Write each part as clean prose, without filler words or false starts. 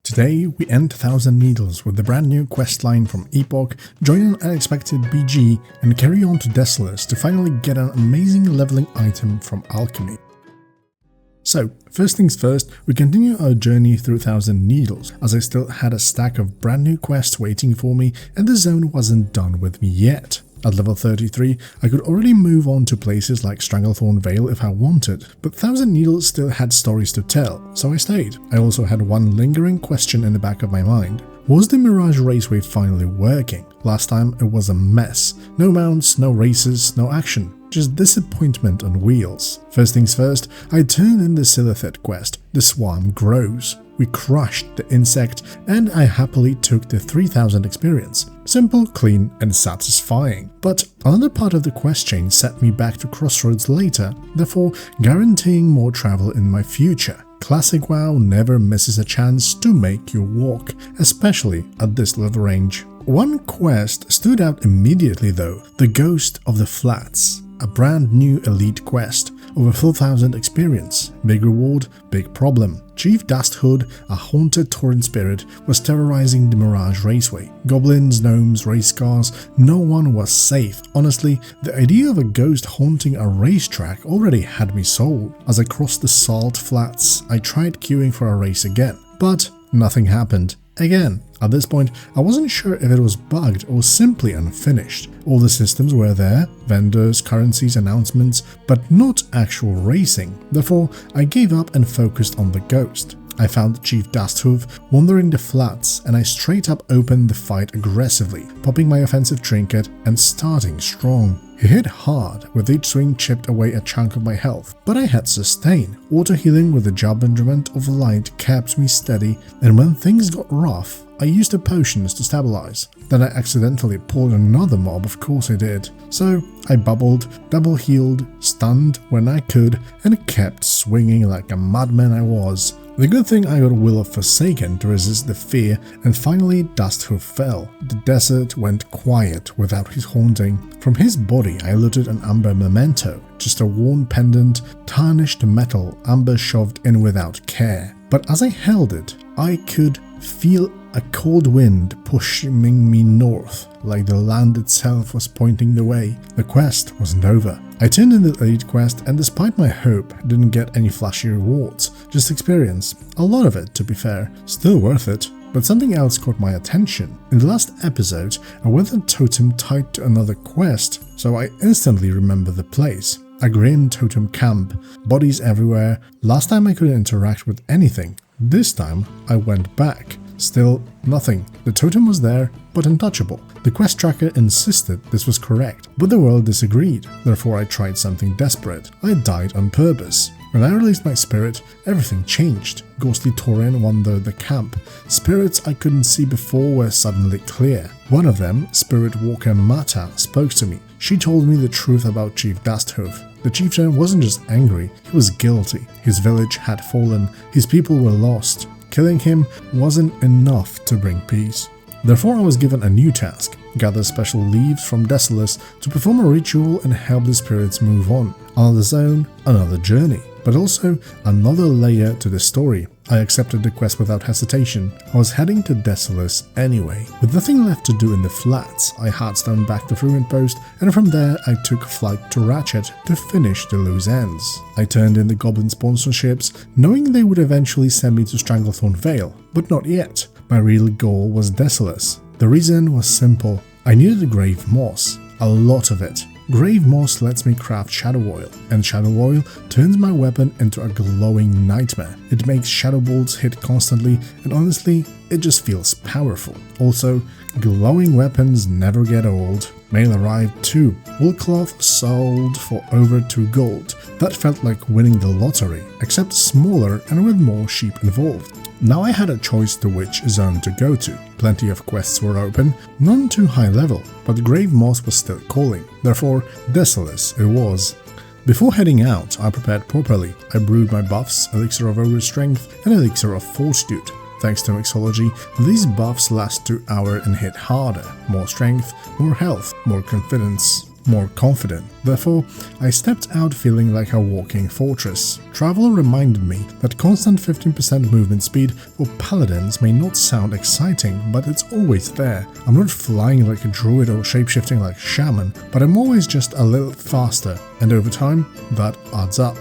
Today we end 1000 Needles with the brand new questline from Epoch, join an unexpected BG and carry on to Desolace to finally get an amazing leveling item from Alchemy. So, first things first, we continue our journey through 1000 Needles, as I still had a stack of brand new quests waiting for me and the zone wasn't done with me yet. At level 33, I could already move on to places like Stranglethorn Vale if I wanted, but 1000 Needles still had stories to tell, so I stayed. I also had one lingering question in the back of my mind. Was the Mirage Raceway finally working? Last time it was a mess. No mounts, no races, no action. Just disappointment on wheels. First things first, I turned in the Silithid quest, The Swarm Grows. We crushed the insect and I happily took the 3000 experience. Simple, clean and satisfying. But another part of the quest chain set me back to Crossroads later, therefore guaranteeing more travel in my future. Classic WoW never misses a chance to make you walk, especially at this level range. One quest stood out immediately though, the Ghost of the Flats. A brand new elite quest, over 4000 experience, big reward, big problem. Chief Dusthood, a haunted Tauren spirit, was terrorizing the Mirage Raceway. Goblins, gnomes, race cars, no one was safe. Honestly, the idea of a ghost haunting a racetrack already had me sold. As I crossed the Salt Flats, I tried queuing for a race again, but nothing happened. Again, at this point, I wasn't sure if it was bugged or simply unfinished. All the systems were there, vendors, currencies, announcements, but not actual racing. Therefore, I gave up and focused on the ghost. I found Chief Dusthoof wandering the flats and I straight up opened the fight aggressively, popping my offensive trinket and starting strong. He hit hard, with each swing chipped away a chunk of my health, but I had sustain. Auto healing with the Judgment of Light kept me steady, and when things got rough, I used the potions to stabilize. Then I accidentally pulled another mob, of course I did. So I bubbled, double healed, stunned when I could, and kept swinging like a madman I was. The good thing I got Will of Forsaken to resist the fear, and finally Dusthoof fell. The desert went quiet without his haunting. From his body I looted an amber memento, just a worn pendant, tarnished metal amber shoved in without care. But as I held it, I could feel a cold wind pushing me north, like the land itself was pointing the way. The quest wasn't over. I turned in the elite quest and despite my hope, didn't get any flashy rewards, just experience. A lot of it, to be fair. Still worth it. But something else caught my attention. In the last episode, a weathered totem tied to another quest, so I instantly remember the place. A grim totem camp, bodies everywhere. Last time I couldn't interact with anything. This time I went back. Still nothing. The totem was there, but untouchable. The quest tracker insisted this was correct, but the world disagreed. Therefore I tried something desperate. I died on purpose. When I released my spirit, everything changed. Ghostly Tauren wandered the camp. Spirits I couldn't see before were suddenly clear. One of them, Spirit Walker Mata, spoke to me. She told me the truth about Chief Dusthoof. The chieftain wasn't just angry, he was guilty. His village had fallen, his people were lost. Killing him wasn't enough to bring peace. Therefore I was given a new task, gather special leaves from Desolace to perform a ritual and help the spirits move on. Another zone, another journey, but also another layer to the story. I accepted the quest without hesitation. I was heading to Desolace anyway. With nothing left to do in the flats, I hardstone back to Ruined Post, and from there I took flight to Ratchet to finish the loose ends. I turned in the goblin sponsorships, knowing they would eventually send me to Stranglethorn Vale, but not yet. My real goal was Desolace. The reason was simple. I needed a grave moss, a lot of it. Grave moss lets me craft shadow oil, and shadow oil turns my weapon into a glowing nightmare. It makes shadow bolts hit constantly, and honestly, it just feels powerful. Also, glowing weapons never get old. Mail arrived too. Wool cloth sold for over 2 gold. That felt like winning the lottery, except smaller and with more sheep involved. Now I had a choice to which zone to go to. Plenty of quests were open, none too high level, but Grave Moss was still calling. Therefore, Desolace it was. Before heading out, I prepared properly. I brewed my buffs, Elixir of Ogre Strength and Elixir of Fortitude. Thanks to mixology, these buffs last 2 hours and hit harder. More strength, more health, more confidence. more confident. Therefore, I stepped out feeling like a walking fortress. Traveler reminded me that constant 15% movement speed for paladins may not sound exciting, but it's always there. I'm not flying like a druid or shapeshifting like a shaman, but I'm always just a little faster, and over time, that adds up.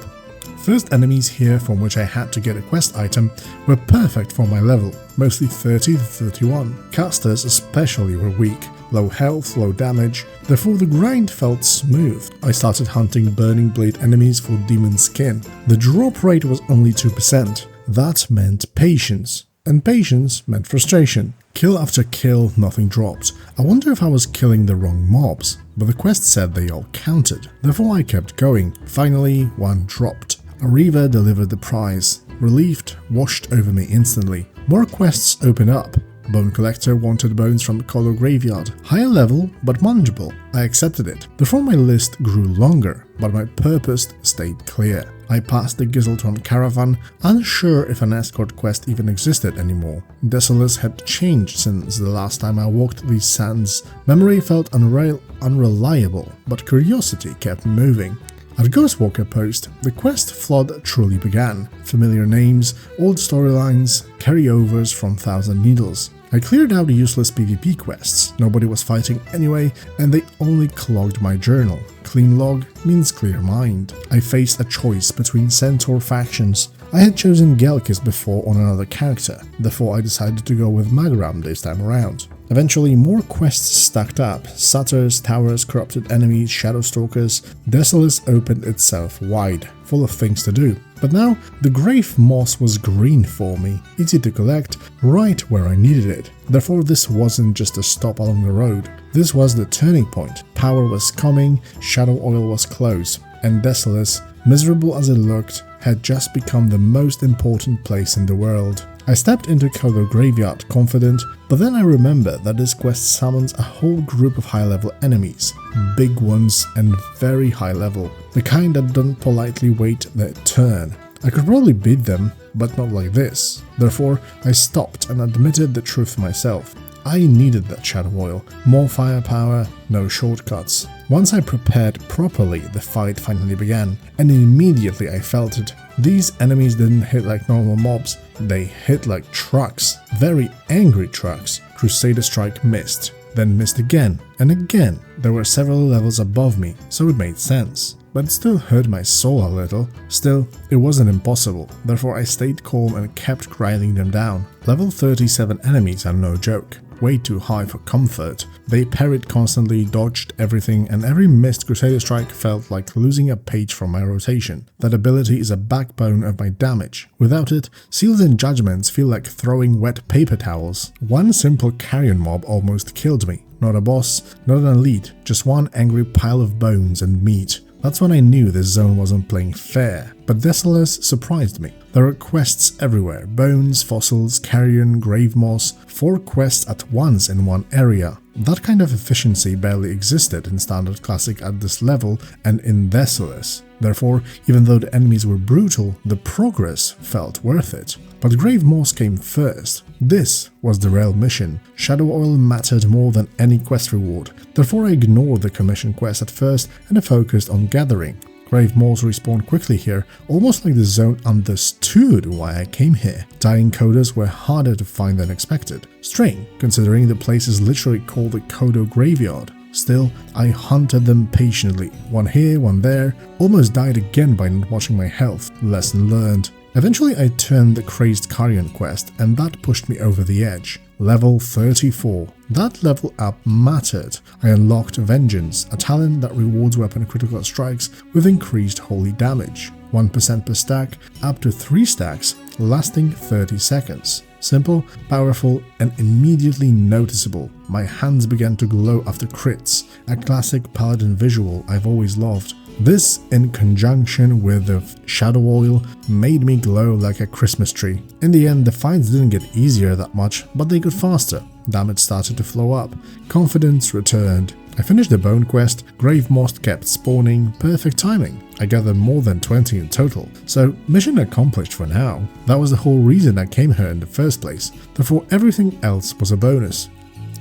First enemies here from which I had to get a quest item were perfect for my level, mostly 30 to 31. Casters especially were weak, low health, low damage, therefore the grind felt smooth. I started hunting Burning Blade enemies for demon skin. The drop rate was only 2%. That meant patience, and patience meant frustration. Kill after kill, nothing dropped. I wonder if I was killing the wrong mobs, but the quest said they all counted. Therefore I kept going. Finally, one dropped. A Reaver delivered the prize. Relief washed over me instantly. More quests opened up. Bone Collector wanted bones from the Kodo Graveyard. Higher level, but manageable. I accepted it. Therefore my list grew longer, but my purpose stayed clear. I passed the Gizelton Caravan, unsure if an escort quest even existed anymore. Desolace had changed since the last time I walked these sands. Memory felt unreliable, but curiosity kept moving. At Ghostwalker Post, the quest flood truly began. Familiar names, old storylines, carryovers from Thousand Needles. I cleared out useless PvP quests, nobody was fighting anyway, and they only clogged my journal. Clean log means clear mind. I faced a choice between Centaur factions. I had chosen Gelkis before on another character, therefore I decided to go with Magram this time around. Eventually, more quests stacked up. Satyrs, towers, corrupted enemies, shadow stalkers. Desolace opened itself wide, full of things to do. But now, the grave moss was green for me, easy to collect, right where I needed it. Therefore, this wasn't just a stop along the road. This was the turning point. Power was coming, shadow oil was close, and Desolace, miserable as it looked, had just become the most important place in the world. I stepped into Kodo Graveyard confident, but then I remembered that this quest summons a whole group of high-level enemies, big ones and very high level, the kind that don't politely wait their turn. I could probably beat them, but not like this. Therefore, I stopped and admitted the truth myself. I needed that shadow oil, more firepower, no shortcuts. Once I prepared properly, the fight finally began, and immediately I felt it. These enemies didn't hit like normal mobs, they hit like trucks, very angry trucks. Crusader Strike missed, then missed again, and again. There were several levels above me, so it made sense. But it still hurt my soul a little. Still, it wasn't impossible, therefore I stayed calm and kept grinding them down. Level 37 enemies are no joke. Way too high for comfort. They parried constantly, dodged everything, and every missed Crusader Strike felt like losing a page from my rotation. That ability is a backbone of my damage. Without it, Seals and Judgments feel like throwing wet paper towels. One simple carrion mob almost killed me. Not a boss, not an elite, just one angry pile of bones and meat. That's when I knew this zone wasn't playing fair, but Desolace surprised me. There are quests everywhere, bones, fossils, carrion, grave moss, 4 quests at once in one area. That kind of efficiency barely existed in Standard Classic at this level and in Desolace. Therefore, even though the enemies were brutal, the progress felt worth it. But Grave Moss came first. This was the real mission. Shadow Oil mattered more than any quest reward. Therefore I ignored the commission quest at first and I focused on gathering. Grave Moss respawned quickly here, almost like the zone understood why I came here. Dying coders were harder to find than expected. Strange, considering the place is literally called the Kodo Graveyard. Still, I hunted them patiently, one here, one there, almost died again by not watching my health. Lesson learned. Eventually I turned the Crazed Carrion quest, and that pushed me over the edge. Level 34. That level up mattered. I unlocked Vengeance, a talent that rewards weapon critical strikes with increased holy damage. 1% per stack, up to 3 stacks, lasting 30 seconds. Simple, powerful, and immediately noticeable. My hands began to glow after crits, a classic Paladin visual I've always loved. This, in conjunction with the shadow oil, made me glow like a Christmas tree. In the end, the fights didn't get easier that much, but they got faster. Damage started to flow up. Confidence returned. I finished the bone quest, Grave Moss kept spawning, perfect timing. I gathered more than 20 in total, so mission accomplished for now. That was the whole reason I came here in the first place, therefore everything else was a bonus.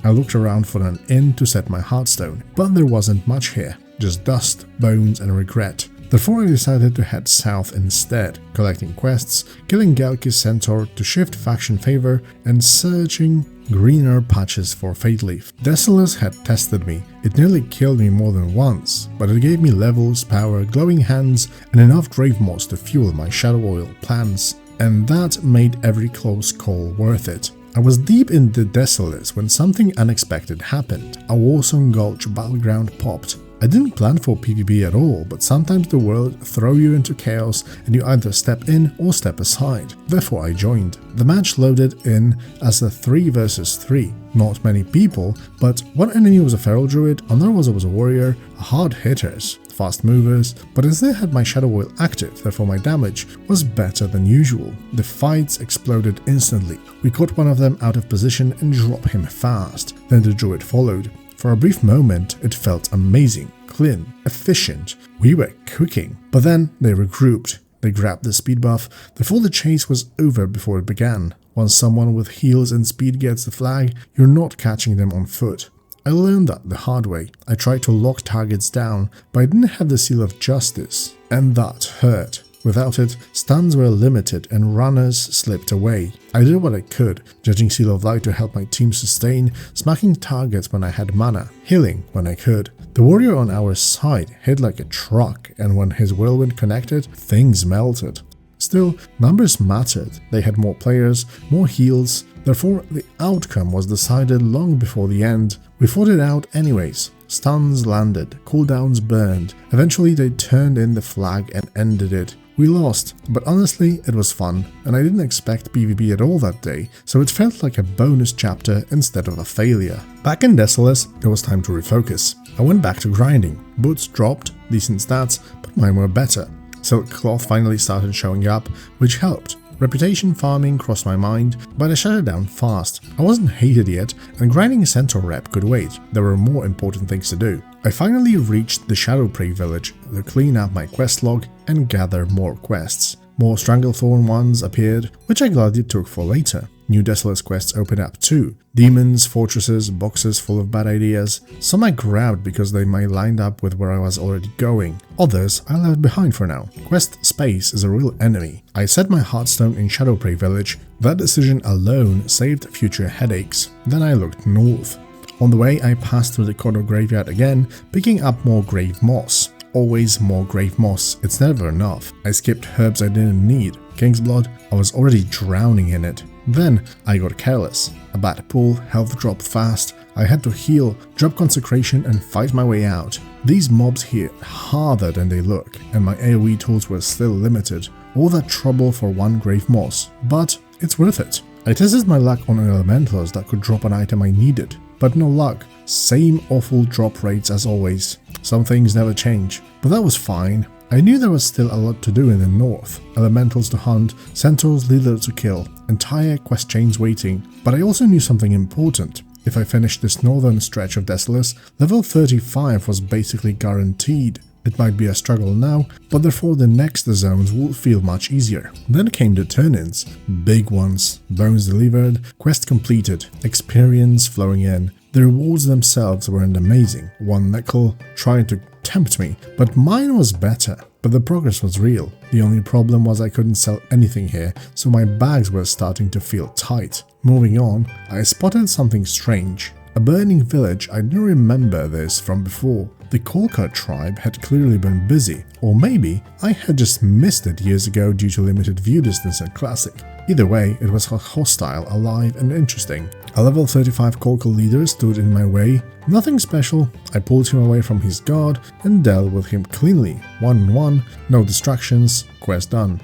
I looked around for an inn to set my hearthstone, but there wasn't much here. just dust, bones and regret. Therefore I decided to head south instead, collecting quests, killing Galki's centaur to shift faction favor, and searching greener patches for Fate Leaf. Desolace had tested me. It nearly killed me more than once, but it gave me levels, power, glowing hands, and enough grave moss to fuel my shadow oil plans. And that made every close call worth it. I was deep into Desolace when something unexpected happened. A Warsong Gulch battleground popped. I didn't plan for PvP at all, but sometimes the world throws you into chaos and you either step in or step aside. Therefore I joined. The match loaded in as a 3 versus 3. Not many people, but one enemy was a feral druid, another was a warrior, hard hitters, fast movers, but as they had my shadow oil active, therefore my damage was better than usual. The fights exploded instantly. We caught one of them out of position and dropped him fast. Then the druid followed. For a brief moment, it felt amazing, clean, efficient. We were cooking. But then they regrouped. They grabbed the speed buff. Therefore the chase was over before it began. Once someone with heals and speed gets the flag, you're not catching them on foot. I learned that the hard way. I tried to lock targets down, but I didn't have the seal of justice. And that hurt. Without it, stuns were limited and runners slipped away. I did what I could, judging Seal of Light to help my team sustain, smacking targets when I had mana, healing when I could. The warrior on our side hit like a truck, and when his whirlwind connected, things melted. Still, numbers mattered. They had more players, more heals, therefore the outcome was decided long before the end. We fought it out anyways. Stuns landed, cooldowns burned. Eventually they turned in the flag and ended it. We lost, but honestly it was fun, and I didn't expect PvP at all that day, so it felt like a bonus chapter instead of a failure. Back in Desolace, it was time to refocus. I went back to grinding. Boots dropped, decent stats, but mine were better. Silk cloth finally started showing up, which helped. Reputation farming crossed my mind, but I shut it down fast. I wasn't hated yet, and grinding a centaur rep could wait. There were more important things to do. I finally reached the Shadowprey village to clean up my quest log and gather more quests. More Stranglethorn ones appeared, which I gladly took for later. New Desolace quests opened up too. Demons, fortresses, boxes full of bad ideas. Some I grabbed because they might lined up with where I was already going. Others I left behind for now. Quest space is a real enemy. I set my Hearthstone in Shadowprey village. That decision alone saved future headaches. Then I looked north. On the way I passed through the corner graveyard again, picking up more grave moss. Always more grave moss, it's never enough. I skipped herbs I didn't need. King's blood, I was already drowning in it. Then I got careless. A bad pull, health dropped fast, I had to heal, drop consecration and fight my way out. These mobs hit harder than they look, and my AoE tools were still limited. All that trouble for one grave moss, but it's worth it. I tested my luck on elementals that could drop an item I needed, but no luck. Same awful drop rates as always. Some things never change, but that was fine. I knew there was still a lot to do in the north. Elementals to hunt, centaurs leader to kill, entire quest chains waiting. But I also knew something important. If I finished this northern stretch of Desolace, level 35 was basically guaranteed. It might be a struggle now, but therefore the next zones will feel much easier. Then came the turn-ins. Big ones. Bones delivered, quest completed, experience flowing in. The rewards themselves weren't amazing. One nickel tried to tempt me, but mine was better. But the progress was real. The only problem was I couldn't sell anything here, so my bags were starting to feel tight. Moving on, I spotted something strange. A burning village. I didn't remember this from before. The Kolka tribe had clearly been busy, or maybe I had just missed it years ago due to limited view distance and classic. Either way, it was hostile, alive and interesting. A level 35 Kolka leader stood in my way. Nothing special. I pulled him away from his guard and dealt with him cleanly. 1-on-1, no distractions, quest done.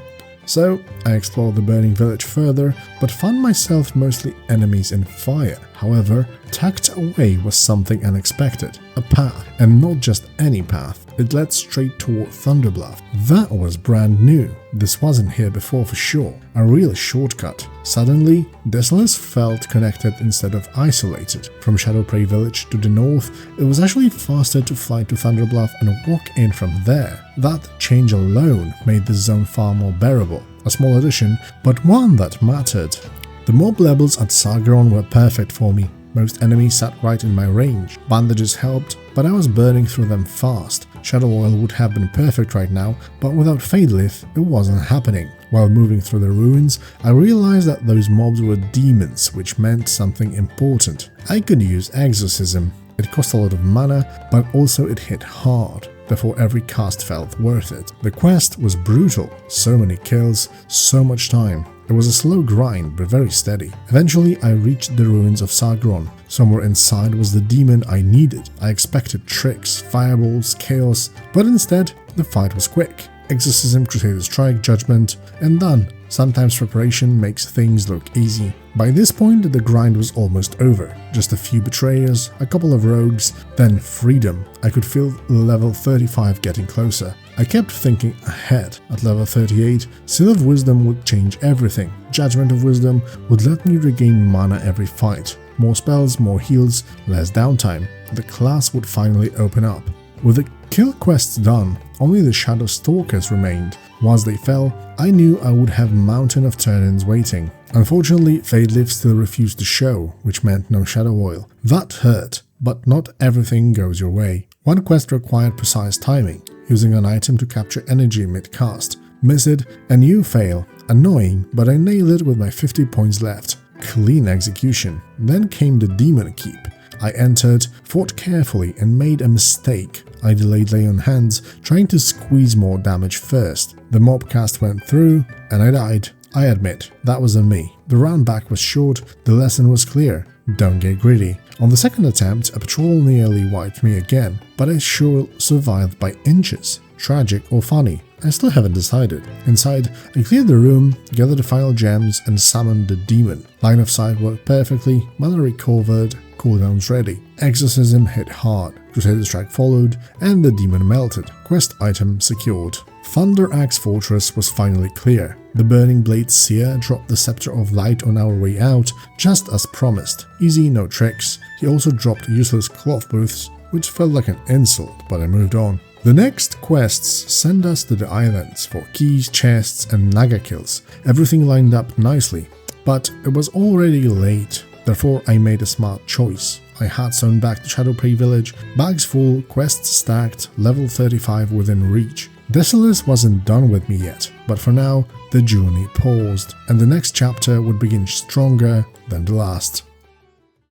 So I explored the burning village further, but found myself mostly enemies in fire. However, tucked away was something unexpected. A path, and not just any path. It led straight toward Thunderbluff. That was brand new. This wasn't here before for sure. A real shortcut. Suddenly, Desolace felt connected instead of isolated. From Shadowprey village to the north, it was actually faster to fly to Thunderbluff and walk in from there. That change alone made the zone far more bearable. A small addition, but one that mattered. The mob levels at Sargeron were perfect for me. Most enemies sat right in my range. Bandages helped, but I was burning through them fast. Shadow Oil would have been perfect right now, but without Fadelith, it wasn't happening. While moving through the ruins, I realized that those mobs were demons, which meant something important. I could use Exorcism. It cost a lot of mana, but also it hit hard. Therefore every cast felt worth it. The quest was brutal, so many kills, so much time. It was a slow grind, but very steady. Eventually I reached the ruins of Sargron. Somewhere inside was the demon I needed. I expected tricks, fireballs, chaos, but instead the fight was quick. Exorcism, Crusader Strike, Judgment, and done. Sometimes preparation makes things look easy. By this point the grind was almost over. Just a few betrayers, a couple of rogues, then freedom. I could feel level 35 getting closer. I kept thinking ahead. At level 38, Seal of Wisdom would change everything. Judgment of Wisdom would let me regain mana every fight. More spells, more heals, less downtime. The class would finally open up. With the kill quests done, only the Shadow Stalkers remained. Once they fell, I knew I would have Mountain of Turn-ins waiting. Unfortunately, Fadelith still refused to show, which meant no Shadow Oil. That hurt, but not everything goes your way. One quest required precise timing, using an item to capture energy mid-cast. Miss it, and you fail. Annoying, but I nailed it with my 50 points left. Clean execution. Then came the Demon Keep. I entered, fought carefully, and made a mistake. I delayed lay on hands, trying to squeeze more damage first. The mob cast went through, and I died. I admit, that was on me. The round back was short, the lesson was clear. Don't get greedy. On the second attempt, a patrol nearly wiped me again, but I sure survived by inches. Tragic or funny? I still haven't decided. Inside, I cleared the room, gathered the final gems, and summoned the demon. Line of sight worked perfectly, mana recovered, cooldowns ready. Exorcism hit hard, Crusader Strike followed, and the demon melted. Quest item secured. Thunder Axe Fortress was finally clear. The Burning Blade Seer dropped the Scepter of Light on our way out, just as promised. Easy, no tricks. He also dropped useless cloth booths, which felt like an insult, but I moved on. The next quests send us to the islands for keys, chests, and Naga kills. Everything lined up nicely, but it was already late. Therefore, I made a smart choice. I had sewn back the Shadowprey village, bags full, quests stacked, level 35 within reach. Desolace wasn't done with me yet, but for now, the journey paused, and the next chapter would begin stronger than the last.